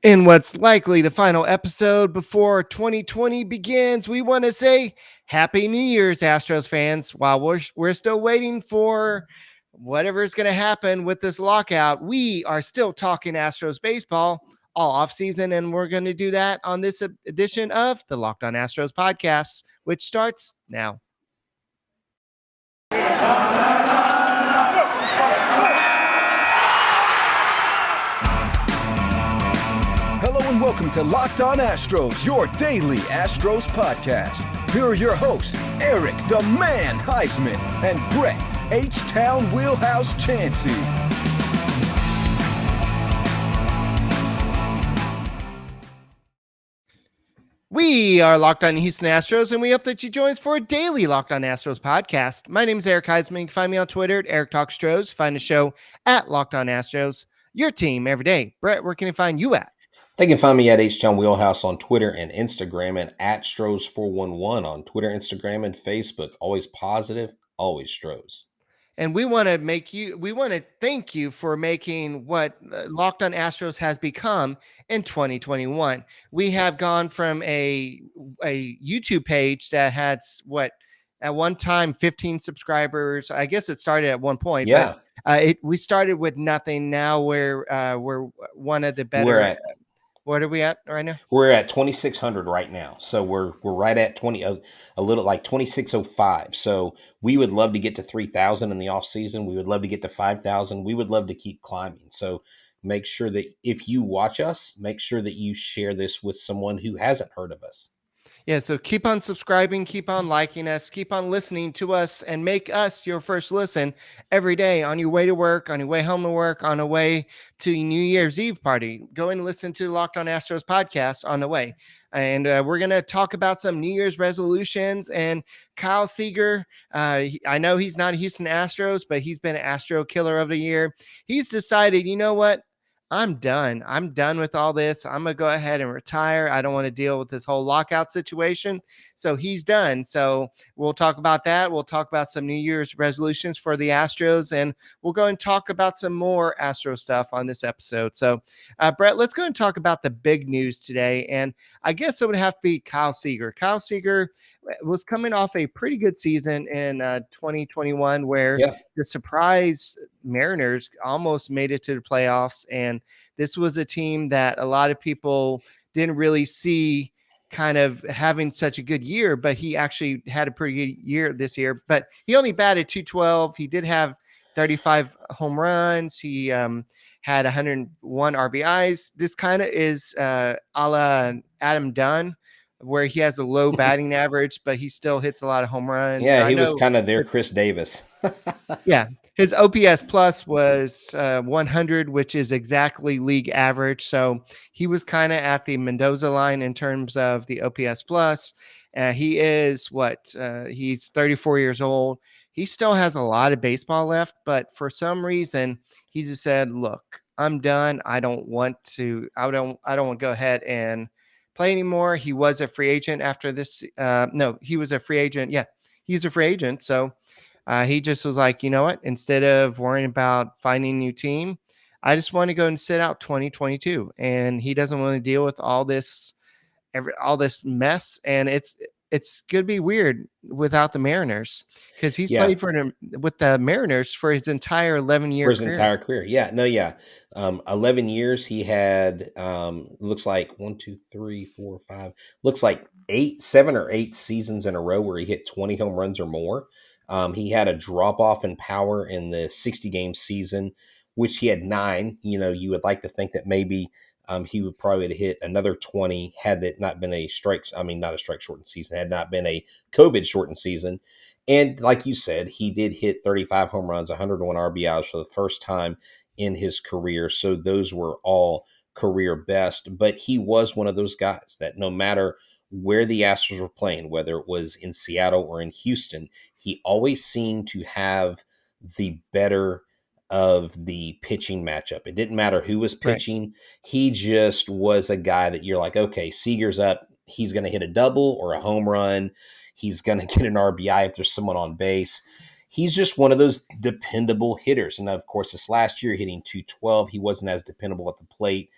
In what's likely the final episode before 2020 begins, we want to say Happy New Year's, Astros fans. While we're still waiting for whatever is going to happen with this lockout, we are still talking Astros baseball all offseason, and we're going to do that on this edition of the Locked On Astros podcast, which starts now. Hello and welcome to Locked On Astros, your daily Astros podcast. Here are your hosts, Eric the Man Heisman and Brett H-Town Wheelhouse Chansey. We are Locked On Houston Astros, and we hope that you join us for a daily Locked On Astros podcast. My name is Eric Heisman. You can find me on Twitter at Eric Talk Stros. Find the show at Locked On Astros. Your team every day. Brett, where can I find you at? They can find me at H-Town Wheelhouse on Twitter and Instagram, and at Stros411 on Twitter, Instagram, and Facebook. Always positive, always Stros. And we want to thank you for making what Locked On Astros has become in 2021. We have gone from a YouTube page that had at one time 15 subscribers. I guess it started at one point. Yeah. But we started with nothing. Now we're one of the better. What are we at right now? We're at 2,600 right now. So we're right at 20, a little like 2,605. So we would love to get to 3,000 in the off season. We would love to get to 5,000. We would love to keep climbing. So make sure that if you watch us, make sure that you share this with someone who hasn't heard of us. Yeah, so keep on subscribing, keep on liking us, keep on listening to us, and make us your first listen every day on your way to work, on your way home to work, on the way to New Year's Eve party. Go and listen to the Locked On Astros podcast on the way. And we're going to talk about some New Year's resolutions. And Kyle Seager, I know he's not a Houston Astros, but he's been an Astro killer of the year. He's decided, you know what? I'm done. I'm done with all this. I'm going to go ahead and retire. I don't want to deal with this whole lockout situation. So he's done. So we'll talk about that. We'll talk about some New Year's resolutions for the Astros, and we'll go and talk about some more Astro stuff on this episode. So, Brett, let's go and talk about the big news today. And I guess it would have to be Kyle Seager. Kyle Seager was coming off a pretty good season in 2021 where the surprise Mariners almost made it to the playoffs. And this was a team that a lot of people didn't really see kind of having such a good year, but he actually had a pretty good year this year. But he only batted .212. He did have 35 home runs. He had 101 RBIs. This kind of is a la Adam Dunn, where he has a low batting average, but he still hits a lot of home runs. Yeah, he was kind of their Chris Davis. Yeah, his OPS plus was 100, which is exactly league average. So he was kind of at the Mendoza line in terms of the OPS plus. He is he's 34 years old. He still has a lot of baseball left, but for some reason he just said, look, I'm done. I don't want to go ahead and play anymore. He was a free agent after this. He was a free agent. Yeah, he's a free agent. So he just was like, you know what? Instead of worrying about finding a new team, I just want to go and sit out 2022. And he doesn't want to deal with all this mess. And it's going to be weird without the Mariners, because he's played with the Mariners for his entire 11-year career. Entire career. Yeah, no, yeah. 11 years he had, looks like 1, 2, 3, 4, 5, looks like 7 or 8 seasons in a row where he hit 20 home runs or more. He had a drop off in power in the 60-game season, which he had 9. You know, you would like to think that maybe he would probably have hit another 20 had it not been not a strike shortened season, had not been a COVID shortened season. And like you said, he did hit 35 home runs, 101 RBIs for the first time in his career. So those were all career best. But he was one of those guys that no matter where the Astros were playing, whether it was in Seattle or in Houston, he always seemed to have the better of the pitching matchup. It didn't matter who was pitching. Right. He just was a guy that you're like, okay, Seager's up. He's going to hit a double or a home run. He's going to get an RBI if there's someone on base. He's just one of those dependable hitters. And of course, this last year hitting .212, he wasn't as dependable at the plate.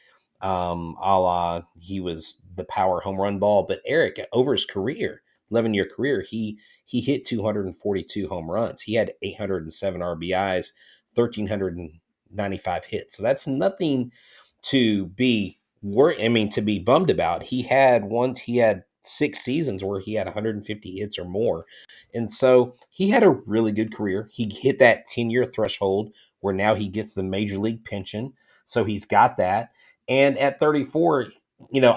a la he was the power home run ball. But Eric, over his career, 11-year career, he hit 242 home runs. He had 807 RBIs, 1,395 hits. So that's nothing to be to be bummed about. He had 6 seasons where he had 150 hits or more. And so he had a really good career. He hit that 10-year threshold where now he gets the major league pension. So he's got that. And at 34,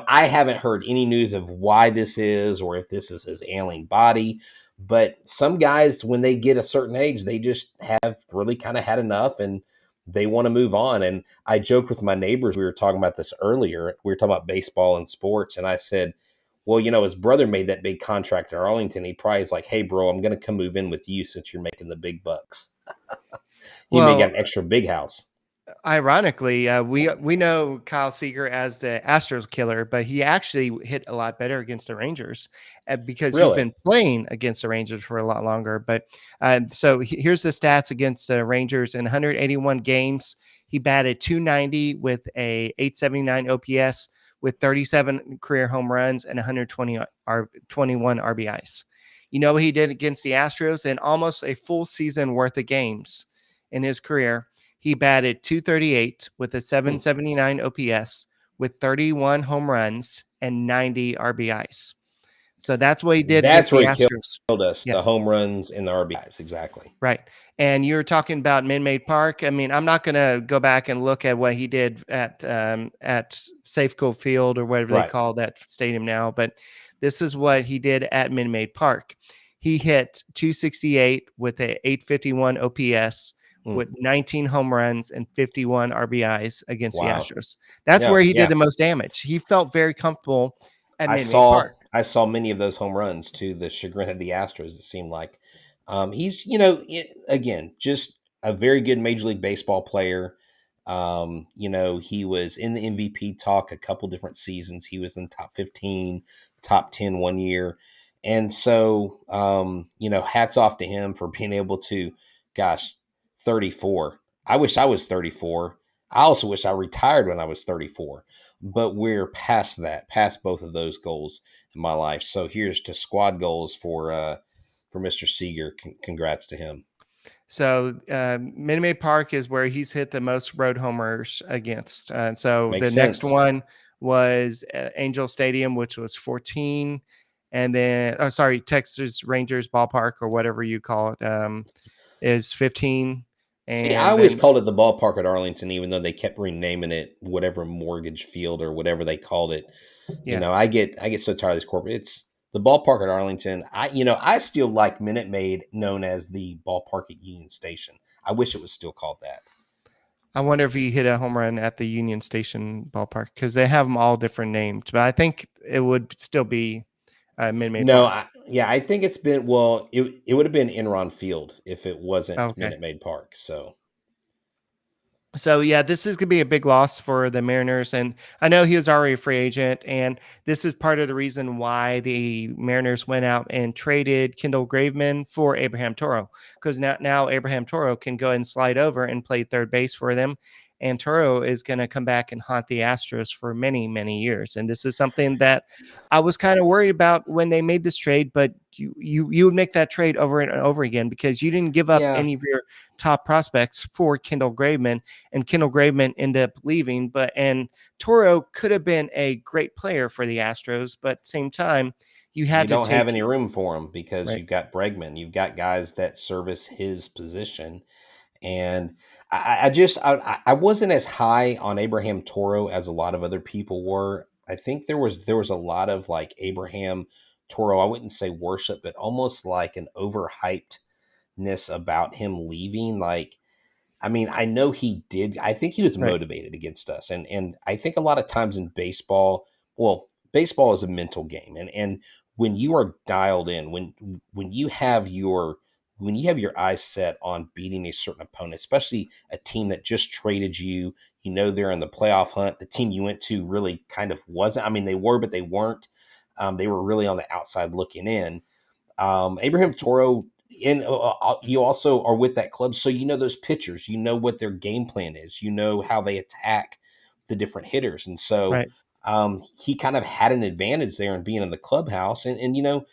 I haven't heard any news of why this is or if this is his ailing body. But some guys, when they get a certain age, they just have really kind of had enough and they want to move on. And I joked with my neighbors, we were talking about this earlier. We were talking about baseball and sports. And I said, well, his brother made that big contract in Arlington. He probably is like, hey, bro, I'm going to come move in with you since you're making the big bucks. He may get Well, an extra big house. ironically, we know Kyle Seager as the Astros killer, but he actually hit a lot better against the Rangers because he's Really? been playing against the Rangers for a lot longer. But so here's the stats against the Rangers in 181 games. He batted 290 with a 879 OPS with 37 career home runs and 21 RBIs. You know what he did against the Astros in almost a full season worth of games in his career? He batted 238 with a 779 OPS with 31 home runs and 90 RBIs. So that's what he did against That's the where he Astros. killed us, Yeah, the home runs and the RBIs. Exactly. right. And you're talking about Minute Park. I mean, I'm not going to go back and look at what he did at Safeco Field or whatever they Right. call that stadium now, but this is what he did at Minute Park. He hit 268 with a 851 OPS with 19 home runs and 51 RBIs against the Wow. Astros. That's Yeah. where he did Yeah. the most damage. He felt very comfortable at I Minute saw Park. I saw many of those home runs to the chagrin of the Astros. It seemed like he's again just a very good Major League Baseball player. He was in the MVP talk a couple different seasons. He was in the top 15, top 10 one year, and so hats off to him for being able to, gosh, 34. I wish I was 34. I also wish I retired when I was 34, but we're past that, past both of those goals in my life. So here's to squad goals for Mr. Seeger. Congrats to him. So Minute Maid Park is where he's hit the most road homers against. So Makes the next sense. one was Angel Stadium, which was 14. And then, Texas Rangers Ballpark or whatever you call it, is 15. See, I And always then, called it the ballpark at Arlington, even though they kept renaming it whatever Mortgage Field or whatever they called it. yeah. I get so tired of this corporate. It's the ballpark at Arlington. I still like Minute Maid known as the ballpark at Union Station. I wish it was still called that. I wonder if he hit a home run at the Union Station Ballpark because they have them all different names. But I think it would still be Minute Maid No, Park. I think it's been it would have been Enron Field if it wasn't Okay. Minute Maid Park. So So yeah, this is going to be a big loss for the Mariners, and I know he was already a free agent, and this is part of the reason why the Mariners went out and traded Kendall Graveman for Abraham Toro, because now Abraham Toro can go and slide over and play third base for them, and Toro is going to come back and haunt the Astros for many, many years, and this is something that I was kind of worried about when they made this trade, but you would make that trade over and over again because you didn't give up yeah, any of your top prospects for Kendall Graveman, and Kendall Graveman ended up leaving. And Toro could have been a great player for the Astros, but at the same time, you you had to don't have take any room for him because right. you've got Bregman, you've got guys that service his position. And I wasn't as high on Abraham Toro as a lot of other people were. I think there was a lot of like Abraham Toro, I wouldn't say worship, but almost like an overhypedness about him leaving. Like, I mean, I know he did. I think he was Right. motivated against us, and I think a lot of times in baseball, well, baseball is a mental game, and when you are dialed in, when you have your eyes set on beating a certain opponent, especially a team that just traded you, they're in the playoff hunt. The team you went to really kind of wasn't. I mean, they were, but they weren't. They were really on the outside looking in. Abraham Toro, and you also are with that club, so those pitchers. You know what their game plan is. You know how they attack the different hitters. And so Right. he kind of had an advantage there in being in the clubhouse. And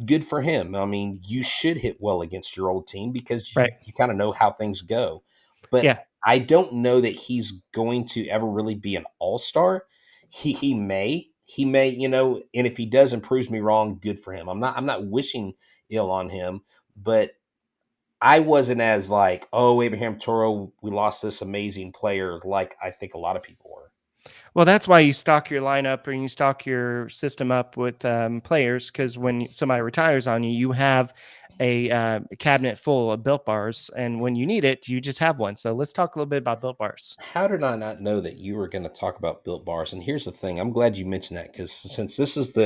good for him. I mean, you should hit well against your old team because Right. you kind of know how things go. But Yeah. I don't know that he's going to ever really be an all-star. He may, and if he does and proves me wrong, good for him. I'm not wishing ill on him, but I wasn't as like, oh, Abraham Toro, we lost this amazing player, like I think a lot of people were. Well, that's why you stock your lineup or you stock your system up with players, because when somebody retires on you, you have a cabinet full of Built Bars, and when you need it, you just have one. So let's talk a little bit about Built Bars. How did I not know that you were going to talk about Built Bars? And here's the thing: I'm glad you mentioned that because since this is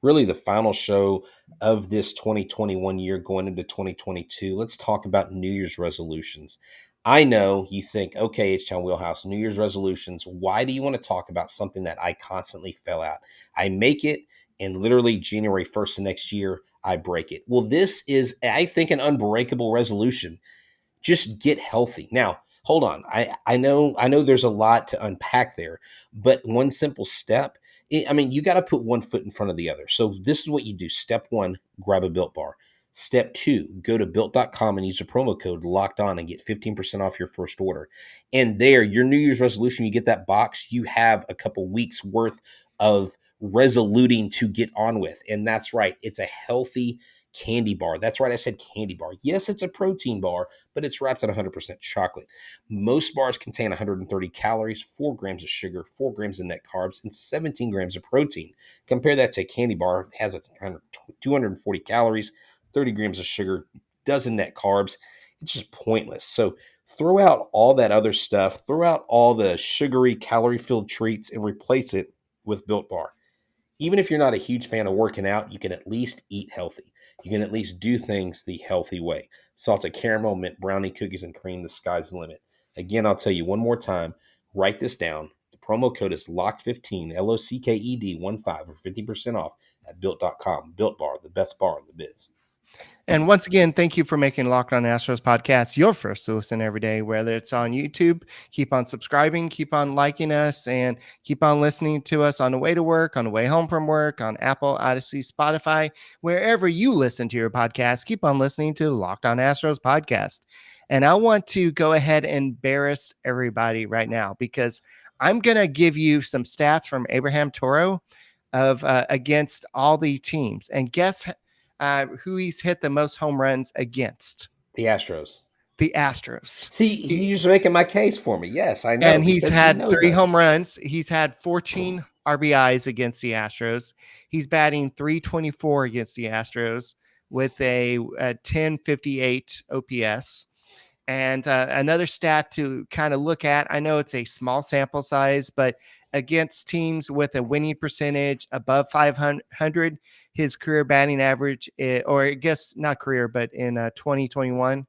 really the final show of this 2021 year going into 2022, let's talk about New Year's resolutions. I know you think, okay, it's Town Wheelhouse, New Year's resolutions. Why do you want to talk about something that I constantly fail out? I make it, and literally January 1st of next year, I break it. Well, this is, I think, an unbreakable resolution. Just get healthy. Now, hold on. I know there's a lot to unpack there, but one simple step, I mean, you got to put one foot in front of the other. So this is what you do. Step 1, grab a Built Bar. Step 2, go to built.com and use the promo code locked on and get 15% off your first order. And there, your New Year's resolution, you get that box, you have a couple weeks worth of resoluting to get on with. And that's right. It's a healthy candy bar. That's right. I said candy bar. Yes, it's a protein bar, but it's wrapped in 100% chocolate. Most bars contain 130 calories, 4 grams of sugar, 4 grams of net carbs, and 17 grams of protein. Compare that to a candy bar. It has 240 calories, 30 grams of sugar, dozen net carbs. It's just pointless. So throw out all that other stuff, throw out all the sugary, calorie-filled treats, and replace it with Built Bar. Even if you're not a huge fan of working out, you can at least eat healthy. You can at least do things the healthy way. Salted caramel, mint brownie, cookies, and cream, the sky's the limit. Again, I'll tell you one more time, write this down. The promo code is LOCKED15, LOCKED15 for 50% off at built.com. Built Bar, the best bar in the biz. And once again, thank you for making Locked On Astros podcast your first to listen every day, whether it's on YouTube. Keep on subscribing, keep on liking us, and keep on listening to us on the way to work, on the way home from work, on Apple, Odyssey, Spotify, wherever you listen to your podcast. Keep on listening to Locked On Astros podcast. And I want to go ahead and embarrass everybody right now because I'm going to give you some stats from Abraham Toro of against all the teams. And guess who he's hit the most home runs against? The Astros. The Astros. See, he's making my case for me. Yes, I know, And he's because he had knows 3 home us. runs. He's had 14 RBIs against the Astros. He's batting .324 against the Astros with a 1058 OPS. And another stat to kind of look at, I know it's a small sample size, but against teams with a winning percentage above 500, his career batting average, or I guess not career, but in 2021,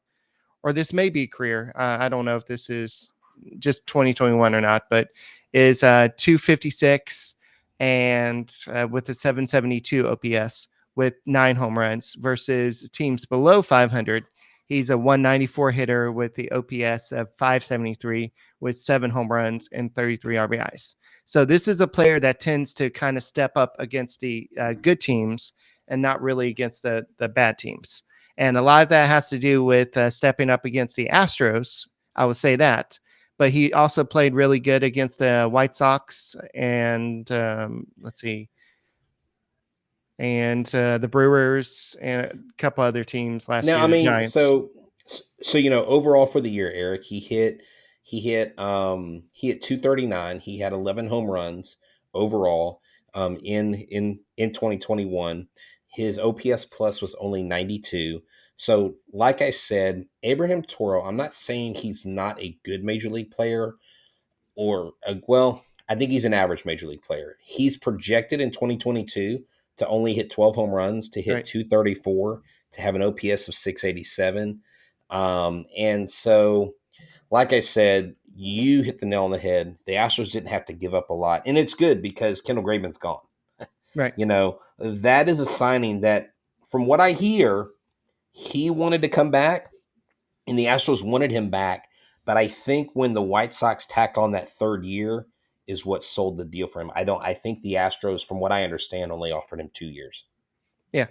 or this may be career. I don't know if this is just 2021 or not, but is 256 and with a 772 OPS with 9 home runs versus teams below 500. He's a 194 hitter with the OPS of 573 with 7 home runs and 33 RBIs. So this is a player that tends to kind of step up against the good teams and not really against the bad teams. And a lot of that has to do with stepping up against the Astros. I would say that. But he also played really good against the White Sox and let's see, and the Brewers and a couple other teams last Now, year, I the mean, Giants. so overall for the year, Eric, he hit 239. He had 11 home runs overall in 2021. His OPS plus was only 92. So, like I said, Abraham Toro, I'm not saying he's not a good major league player well, I think he's an average major league player. He's projected in 2022 to only hit 12 home runs, to hit Right. 234, to have an OPS of 687. And so, like I said, you hit the nail on the head. The Astros didn't have to give up a lot. And it's good because Kendall Graveman's gone. Right. That is a signing that, from what I hear, he wanted to come back and the Astros wanted him back. But I think when the White Sox tacked on that third year is what sold the deal for him. I think the Astros, from what I understand, only offered him 2 years. Yeah.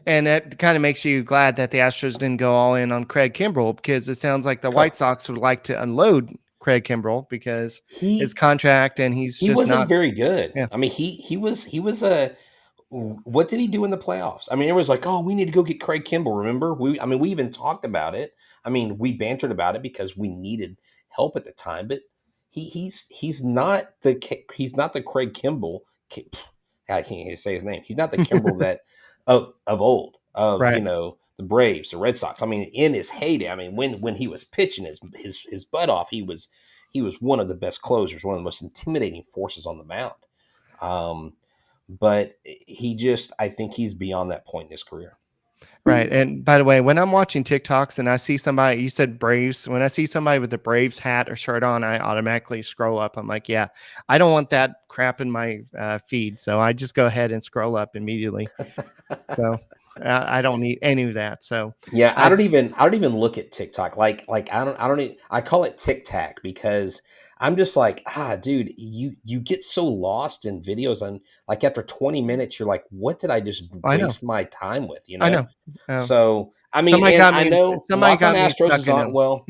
And that kind of makes you glad that the Astros didn't go all in on Craig Kimbrell, because it sounds like the White Sox would like to unload Craig Kimbrell because his he contract, and he's he just wasn't not. very good. Yeah. I mean, he was a what did he do in the playoffs? I mean, it was like, oh, we need to go get Craig Kimbrell. Remember, we even talked about it. I mean, we bantered about it because we needed help at the time. But he's not the Craig Kimbrell. I can't even say his name. He's not the Kimbrell that of old, of Right. the Braves, the Red Sox. I mean, in his heyday, I mean, when he was pitching his butt off, he was one of the best closers, one of the most intimidating forces on the mound. But I think he's beyond that point in his career. Right. And by the way, when I'm watching TikToks and I see somebody, you said Braves, when I see somebody with the Braves hat or shirt on, I automatically scroll up. I'm like, yeah, I don't want that crap in my feed. So I just go ahead and scroll up immediately. So I don't need any of that. So Yeah, I I, don't even look at TikTok. Like I call it Tic Tac because I'm just like, dude, you get so lost in videos, and like after 20 minutes you're like, what did I just I know. waste my time with, I know. Uh, So, I mean, and I know somebody Locked on got me Astros stuck is in on, them. well,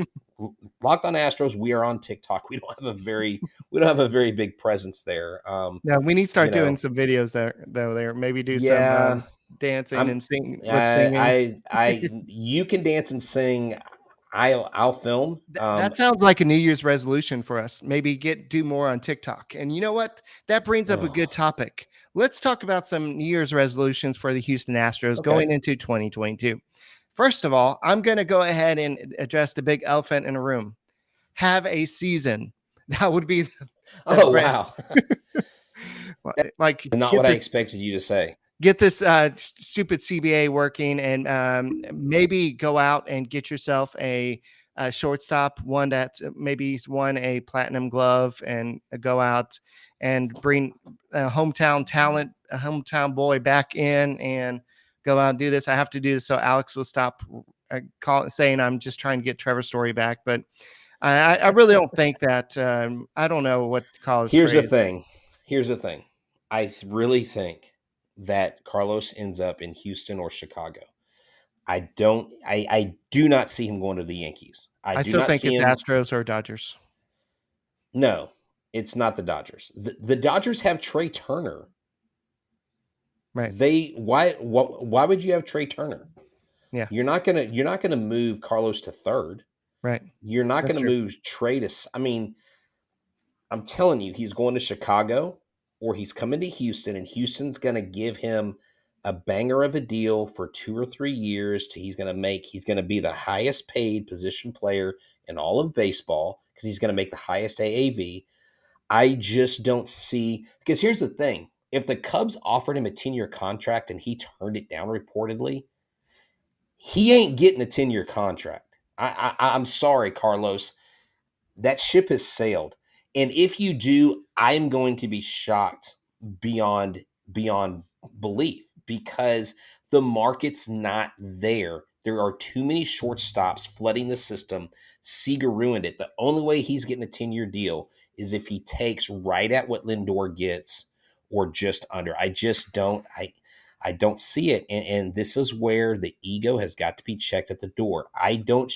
Locked on Astros, we are on TikTok. We don't have a very big presence there. Yeah, we need to You start doing know, some videos there, though. There, maybe do some yeah, dancing I'm and lip singing. you can dance and sing. I'll film. That sounds like a New Year's resolution for us. Maybe do more on TikTok. And you know what? That brings up a good topic. Let's talk about some New Year's resolutions for the Houston Astros Okay. going into 2022. First of all, I'm going to go ahead and address the big elephant in the room. Have a season. That would be the Oh best. wow, Like not what I expected you to say. get this stupid CBA working, and maybe go out and get yourself a shortstop, one that maybe won a platinum glove, and go out and bring a hometown talent, a hometown boy back in, and go out and do this. I have to do this so Alex will stop saying I'm just trying to get Trevor Story back. But I really don't think that. I don't know what Carlos Here's the Gray is. thing. Here's the thing. Really think that Carlos ends up in Houston or Chicago. I do not see him going to the Yankees. I I do still not think see it's him. Astros or Dodgers. No, it's not the Dodgers. The Dodgers have Trey Turner. Right. Why would you have Trey Turner? Yeah. You're not gonna move Carlos to third. Right. You're not That's gonna true. move Trey to. I mean, I'm telling you, he's going to Chicago or he's coming to Houston, and Houston's going to give him a banger of a deal for 2 or 3 years. He's going to be the highest paid position player in all of baseball because he's going to make the highest AAV. I just don't see, because here's the thing. If the Cubs offered him a 10-year contract and he turned it down reportedly, he ain't getting a 10-year contract. I'm sorry, Carlos, that ship has sailed. And if you do, I'm going to be shocked beyond belief because the market's not there. There are too many shortstops flooding the system. Seeger ruined it. The only way he's getting a 10-year deal is if he takes right at what Lindor gets or just under. I don't see it. And this is where the ego has got to be checked at the door. I don't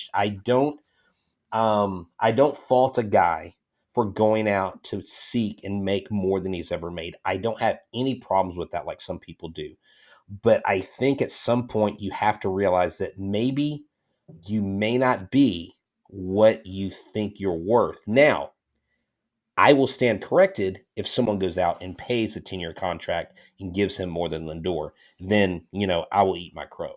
fault a guy for going out to seek and make more than he's ever made. I don't have any problems with that like some people do. But I think at some point you have to realize that maybe you may not be what you think you're worth. Now, I will stand corrected if someone goes out and pays a 10-year contract and gives him more than Lindor. Then, I will eat my crow.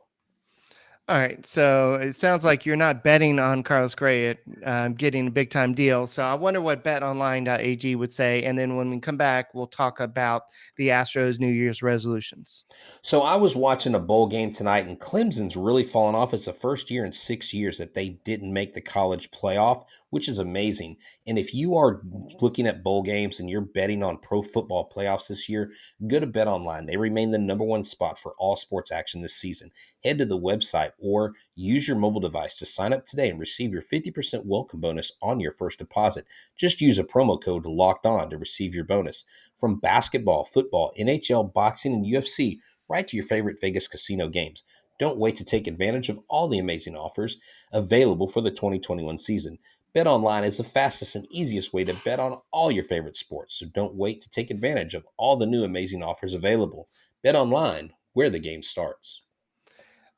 All right. So it sounds like you're not betting on Carlos Gray at getting a big time deal. So I wonder what betonline.ag would say. And then when we come back, we'll talk about the Astros New Year's resolutions. So I was watching a bowl game tonight, and Clemson's really fallen off. It's the first year in 6 years that they didn't make the college playoff, which is amazing. And if you are looking at bowl games and you're betting on pro football playoffs this year, go to Bet Online. They remain the number one spot for all sports action this season. Head to the website or use your mobile device to sign up today and receive your 50% welcome bonus on your first deposit. Just use a promo code Locked On to receive your bonus. From basketball, football, NHL, boxing, and UFC, right to your favorite Vegas casino games. Don't wait to take advantage of all the amazing offers available for the 2021 season. Bet online is the fastest and easiest way to bet on all your favorite sports, so don't wait to take advantage of all the new amazing offers available. Bet online, where the game starts.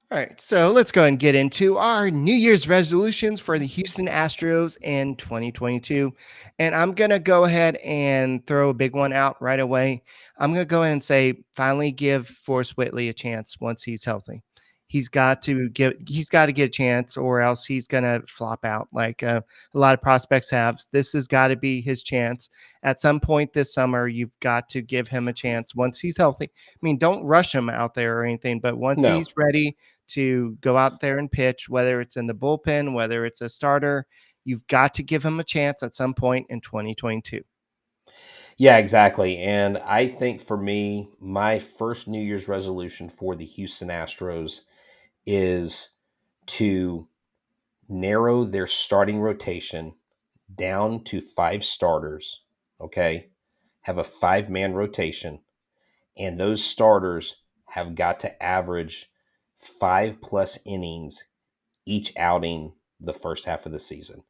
All right, so let's go and get into our New Year's resolutions for the Houston Astros in 2022. And I'm going to go ahead and throw a big one out right away. I'm going to go ahead and say, finally give Forrest Whitley a chance once he's healthy. He's got to get a chance, or else he's going to flop out like a lot of prospects have. This has got to be his chance. At some point this summer, you've got to give him a chance once he's healthy. I mean, don't rush him out there or anything, but once No. he's ready to go out there and pitch, whether it's in the bullpen, whether it's a starter, you've got to give him a chance at some point in 2022. Yeah, exactly. And I think for me, my first New Year's resolution for the Houston Astros is to narrow their starting rotation down to 5 starters, okay? Have a 5-man rotation, and those starters have got to average 5+ innings each outing the first half of the season.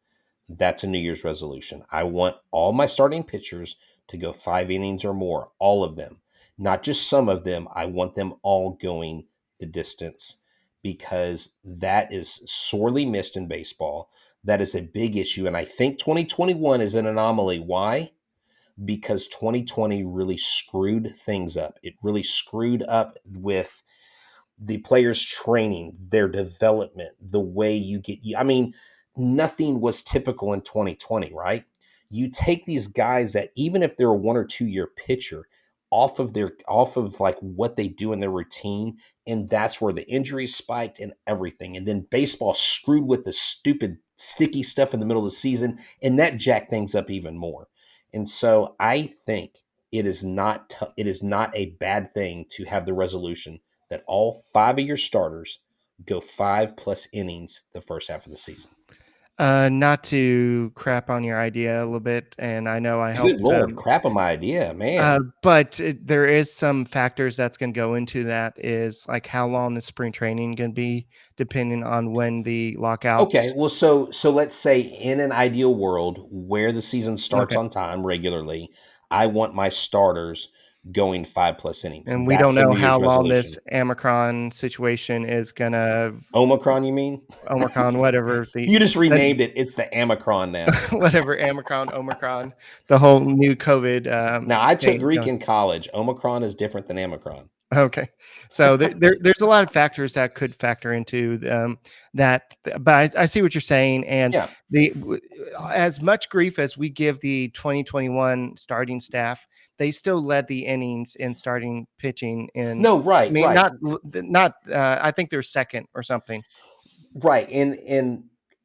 That's a New Year's resolution. I want all my starting pitchers to go 5 innings or more, all of them, not just some of them. I want them all going the distance, because that is sorely missed in baseball. That is a big issue. And I think 2021 is an anomaly. Why? Because 2020 really screwed things up. It really screwed up with the players' training, their development, the way you get. I mean, nothing was typical in 2020, right? You take these guys that, even if they're a 1 or 2 year pitcher, off of like what they do in their routine, and that's where the injuries spiked and everything. And then baseball screwed with the stupid sticky stuff in the middle of the season, and that jacked things up even more. And so I think it is not a bad thing to have the resolution that all 5 of your starters go 5+ innings the first half of the season. Not to crap on your idea a little bit, and I know I Good helped, Lord, crap on my idea, man. but there is some factors that's going to go into that. Is like how long is spring training going to be, depending on when the Okay, lockouts. well, so let's say in an ideal world where the season starts Okay, on time regularly, I want my starters going 5+ innings. and we don't That's a know New how Year's long this resolution. Omicron situation is going to. Omicron, you mean? Omicron, whatever You just that renamed it. It's the Amicron now. whatever Omicron, the whole new COVID Now, I took thing. Greek in college. Omicron is different than Amicron. Okay, so there's a lot of factors that could factor into that, but I see what you're saying, and Yeah. as much grief as we give the 2021 starting staff, they still led the innings in starting pitching. In No, I right, mean, right. not. I think they're second or something. Right, and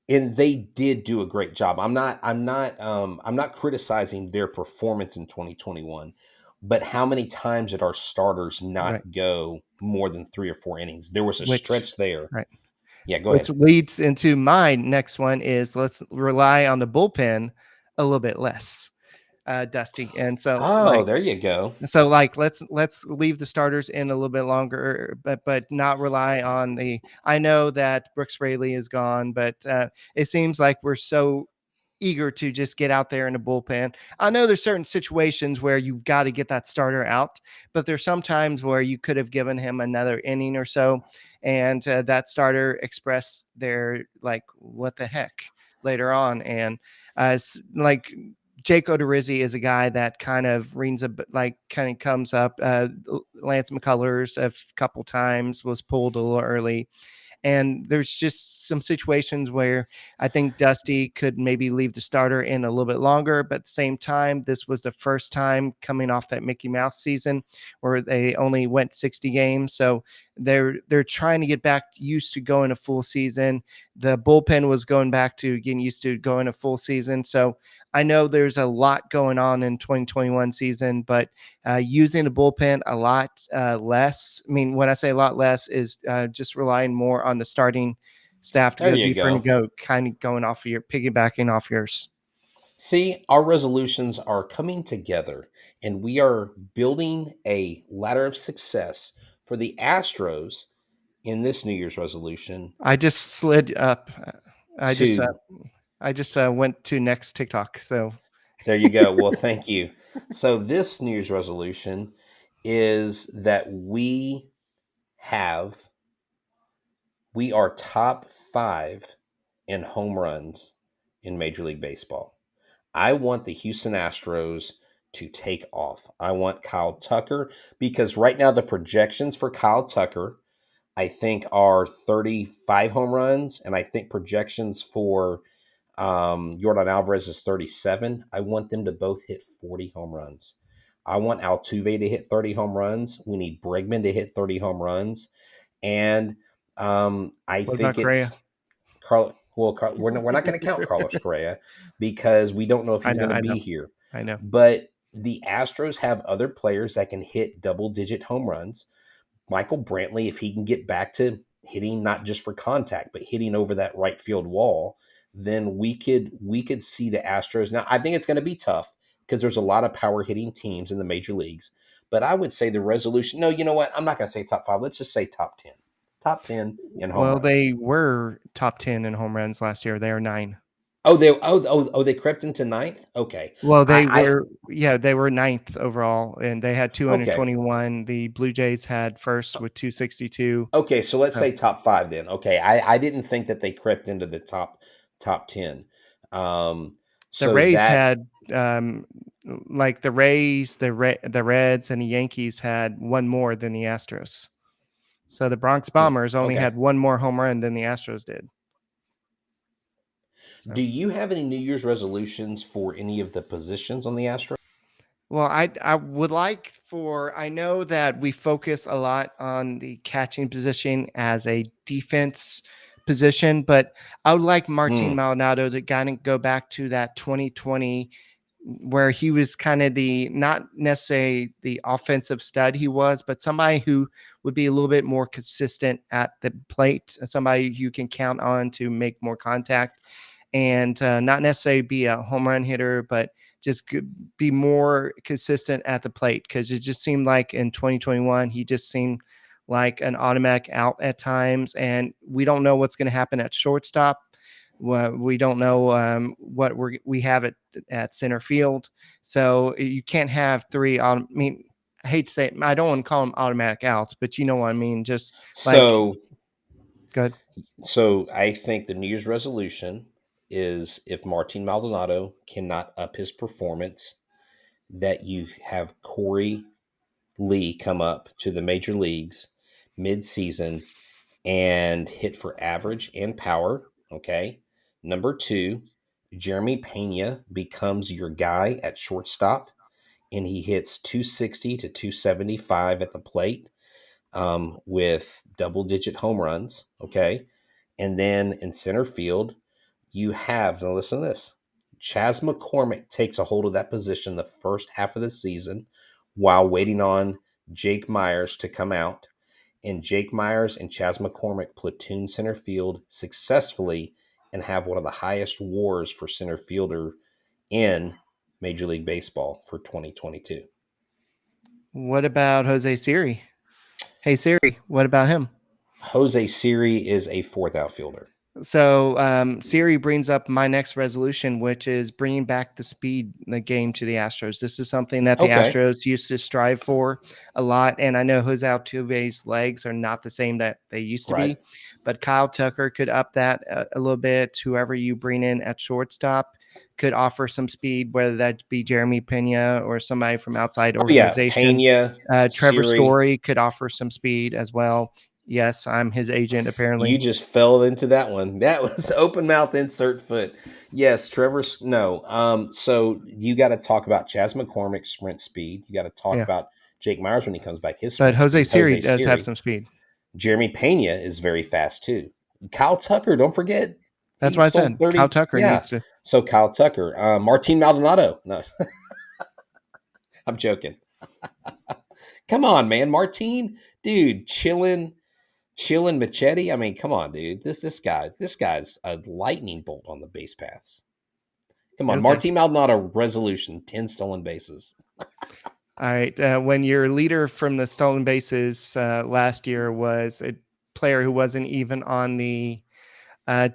they did do a great job. I'm not criticizing their performance in 2021, but how many times did our starters Right, not go more than 3 or 4 innings? There was a which stretch there. right. Yeah, go Which ahead. leads into my next one is let's rely on the bullpen a little bit less, Dusty. And Oh, there you go. let's leave the starters in a little bit longer, but not rely on the. I know that Brooks Raley is gone, but it seems like we're so eager to just get out there in the bullpen. I know there's certain situations where you've got to get that starter out, but there's some times where you could have given him another inning or so, and that starter expressed their like, what the heck later on. And like Jake Odorizzi is a guy that kind of rings a like kind of comes up. Lance McCullers a couple times was pulled a little early. And there's just some situations where I think Dusty could maybe leave the starter in a little bit longer, but at the same time, this was the first time coming off that Mickey Mouse season where they only went 60 games. So they're trying to get back used to going a full season. The bullpen was going back to getting used to going a full season. So I know there's a lot going on in 2021 season, but using the bullpen a lot less. I mean, when I say a lot less, is just relying more on the starting staff to There go you deeper and go. go kind of going off of your piggybacking off yours. See, our resolutions are coming together, and we are building a ladder of success for the Astros in this New Year's resolution I just slid up. I just to went to next TikTok. So there you go. Well, thank you. So this New Year's resolution is that have we are top 5 in home runs in Major League Baseball. I want the Houston Astros to take off. I want Kyle Tucker because right now the projections for Kyle Tucker, I think, are 35 home runs, and I think projections for Yordan Alvarez is 37. I want them to both hit 40 home runs. I want Altuve to hit 30 home runs. We need Bregman to hit 30 home runs. And I what about think Correa? it's Carl. Well, we're not going to count Carlos Correa because we don't know if I he's know, going to I know, be here. I know. But the Astros have other players that can hit double-digit home runs. Michael Brantley, if he can get back to hitting not just for contact, but hitting over that right field wall, then we could see the Astros. Now, I think it's going to be tough because there's a lot of power hitting teams in the major leagues. But I would say the resolution. No, you know what? I'm not going to say top 5. Let's just say top 10. Top 10 in home Well, runs. they were top 10 in home runs last year. They are 9. They crept into ninth. Okay, Well, they I were, yeah, they were 9th overall, and they had okay. 221. The Blue Jays had first with 262. Okay, so let's So say top 5 then. Okay, I didn't think that they crept into the top 10. Um, the so Rays that had, like the Rays, the Reds, and the Yankees had one more than the Astros. So the Bronx Bombers only okay. had one more home run than the Astros did. Do So. you have any New Year's resolutions for any of the positions on the Astros? Well, I would like for I know that we focus a lot on the catching position as a defense position, but I would like Martin Hmm. Maldonado to kind of go back to that 2020 where he was kind of the not necessarily the offensive stud he was, but somebody who would be a little bit more consistent at the plate, somebody you can count on to make more contact and not necessarily be a home run hitter, but just be more consistent at the plate. Because it just seemed like in 2021, he just seemed like an automatic out at times, and we don't know what's going to happen at shortstop. We don't know what we have at center field, so you can't have three. I mean, I hate to say it, I don't want to call them automatic outs, but you know what I mean. Just like So good. so I think the New Year's resolution is if Martin Maldonado cannot up his performance, that you have Corey Lee come up to the major leagues mid-season and hit for average and power. Okay. Number 2, Jeremy Pena becomes your guy at shortstop, and he hits 260 to 275 at the plate with double-digit home runs. Okay. And then in center field, you have, now listen to this, Chas McCormick takes a hold of that position the first half of the season while waiting on Jake Myers to come out. And Jake Myers and Chas McCormick platoon center field successfully and have one of the highest WARs for center fielder in Major League Baseball for 2022. What about Jose Siri? Hey Siri, what about him? Jose Siri is a fourth outfielder. So Siri brings up my next resolution, which is bringing back the speed in the game to the Astros. This is something that the Okay. Astros used to strive for a lot, and I know Jose Altuve's legs are not the same that they used to Right. be, but Kyle Tucker could up that a little bit. Whoever you bring in at shortstop could offer some speed, whether that be Jeremy Pena or somebody from outside Oh, yeah. organization. Pena, Trevor Siri. Story could offer some speed as well. Yes, I'm his agent You apparently. just fell into that one. That was open mouth insert foot. Yes, Trevor. No. So you got to talk about Chas McCormick's sprint speed. You got to talk Yeah. about Jake Myers when he comes back, his But sprint Jose speed. Siri Jose does have Siri. some speed. Jeremy Pena is very fast too. Kyle Tucker, don't forget, That's he why I stole said Kyle 30. Tucker Yeah. needs to. So Kyle Tucker, Martin Maldonado. No, I'm joking. Come on, man. Martin, dude, chilling Machete. I mean, come on, dude. This guy's a lightning bolt on the base paths. Come on, Okay. Martin Maldonado resolution, 10 stolen bases. All right. When your leader from the stolen bases last year was a player who wasn't even on the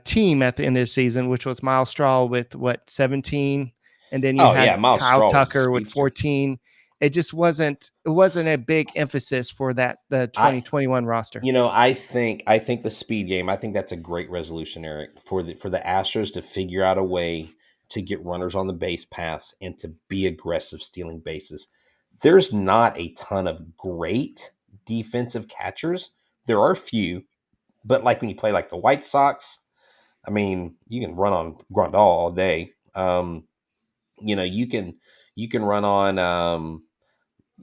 team at the end of the season, which was Miles Straw with 17, and then you Oh yeah, had Miles Kyle Straw was a Tucker with speedster. 14. It just wasn't a big emphasis for the I 2021 roster. I think the speed game, I think that's a great resolution, Eric, for the Astros to figure out a way to get runners on the base paths and to be aggressive stealing bases. There's not a ton of great defensive catchers. There are a few, but like when you play like the White Sox, I mean, you can run on Grandal all day. You can run on.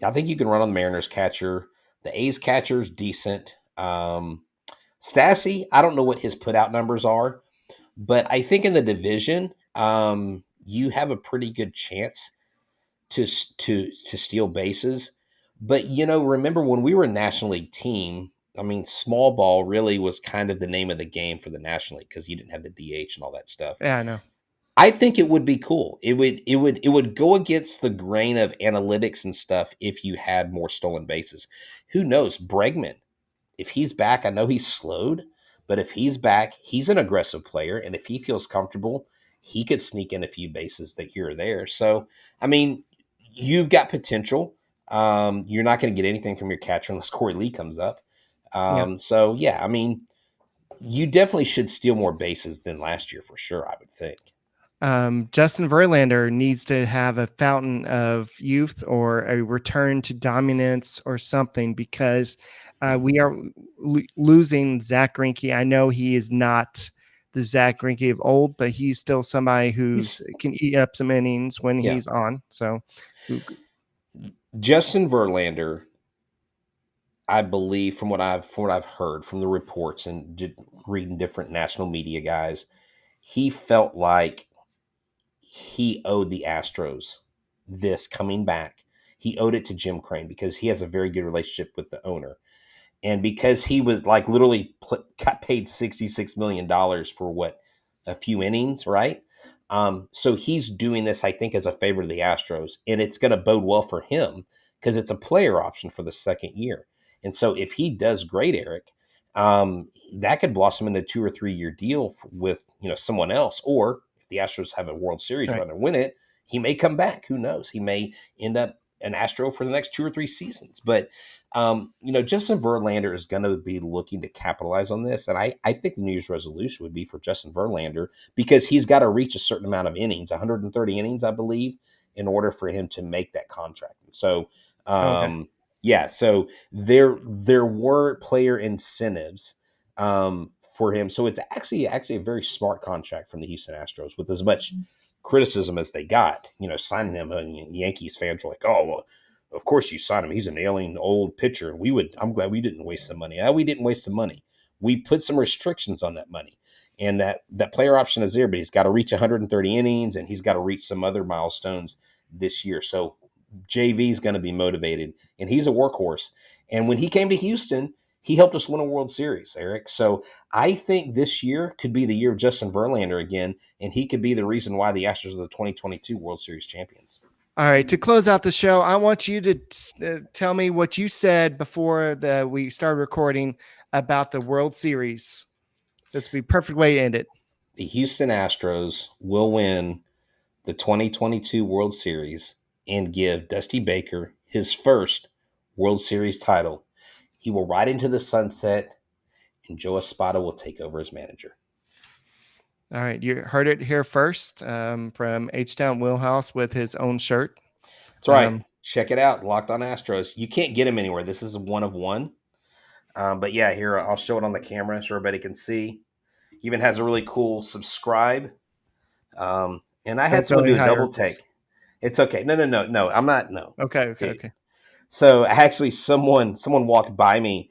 I think you can run on the Mariners catcher. The A's catcher is decent. Stassi, I don't know what his putout numbers are, but I think in the division, you have a pretty good chance to steal bases. But remember when we were a National League team? I mean, small ball really was kind of the name of the game for the National League because you didn't have the DH and all that stuff. Yeah, I know. I think it would be cool. It would go against the grain of analytics and stuff if you had more stolen bases. Who knows? Bregman, if he's back, I know he's slowed, but if he's back, he's an aggressive player, and if he feels comfortable, he could sneak in a few bases that here or there. So, I mean, you've got potential. You're not going to get anything from your catcher unless Corey Lee comes up. Yeah. So yeah, I mean, you definitely should steal more bases than last year for sure, I would think. Justin Verlander needs to have a fountain of youth or a return to dominance or something because we are losing Zach Greinke. I know he is not the Zach Greinke of old, but he's still somebody who's He's can eat up some innings when Yeah, he's on. So, Justin Verlander, I believe from what I've heard from the reports and reading different national media guys, he felt like he owed the Astros this coming back. He owed it to Jim Crane because he has a very good relationship with the owner. And because he was like literally got paid $66 million for what, a few innings, right? So he's doing this, I think, as a favor to the Astros, and it's going to bode well for him because it's a player option for the second year. And so if he does great, Eric, that could blossom into a 2 or 3 year deal with someone else, or if the Astros have a World Series right. run and win it, he may come back. Who knows? He may end up an Astro for the next 2 or 3 seasons. But Justin Verlander is going to be looking to capitalize on this. And I think the New Year's resolution would be for Justin Verlander because he's got to reach a certain amount of innings, 130 innings, I believe, in order for him to make that contract. And so, Okay. yeah, so there were player incentives for him. So it's actually a very smart contract from the Houston Astros with as much criticism as they got, signing him. And Yankees fans were like, oh, well, of course you sign him. He's an ailing old pitcher. I'm glad we didn't waste some money. We didn't waste some money. We put some restrictions on that money. And that player option is there, but he's got to reach 130 innings and he's got to reach some other milestones this year. So JV is going to be motivated and he's a workhorse. And when he came to Houston, he helped us win a World Series, Eric. So I think this year could be the year of Justin Verlander again, and he could be the reason why the Astros are the 2022 World Series champions. All right. To close out the show, I want you to tell me what you said before we started recording about the World Series. This would be a perfect way to end it. The Houston Astros will win the 2022 World Series and give Dusty Baker his first World Series title. He will ride into the sunset, and Joe Espada will take over as manager. All right. You heard it here first from H-Town Wheelhouse with his own shirt. That's right. Check it out. Locked on Astros. You can't get him anywhere. This is a one of one. But yeah, here, I'll show it on the camera so everybody can see. He even has a really cool subscribe. And I had That's someone only do a how double take. It's okay. No. I'm not. No. Okay. Dude. So actually, someone walked by me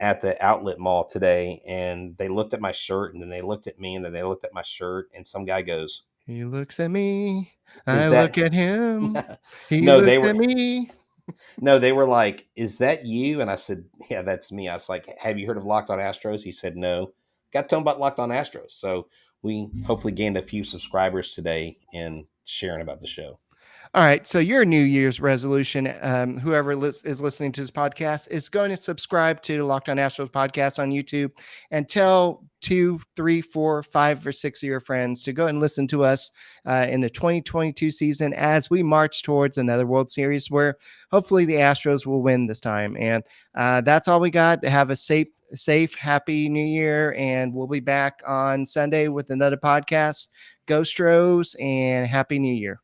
at the outlet mall today, and they looked at my shirt, and then they looked at me, and then they looked at my shirt, and some guy goes, He looks at me. I "Is look that?" at him. He No, they looks at were. me. No, they were like, "Is that you?" And I said, "Yeah, that's me." I was like, "Have you heard of Locked On Astros?" He said, "No." Got to him about Locked On Astros. So we hopefully gained a few subscribers today and sharing about the show. All right. So your New Year's resolution, whoever is listening to this podcast, is going to subscribe to Locked On Astros podcast on YouTube and tell 2, 3, 4, 5, or 6 of your friends to go and listen to us in the 2022 season as we march towards another World Series where hopefully the Astros will win this time. And that's all we got. Have a safe, happy New Year. And we'll be back on Sunday with another podcast. Go Stros and Happy New Year.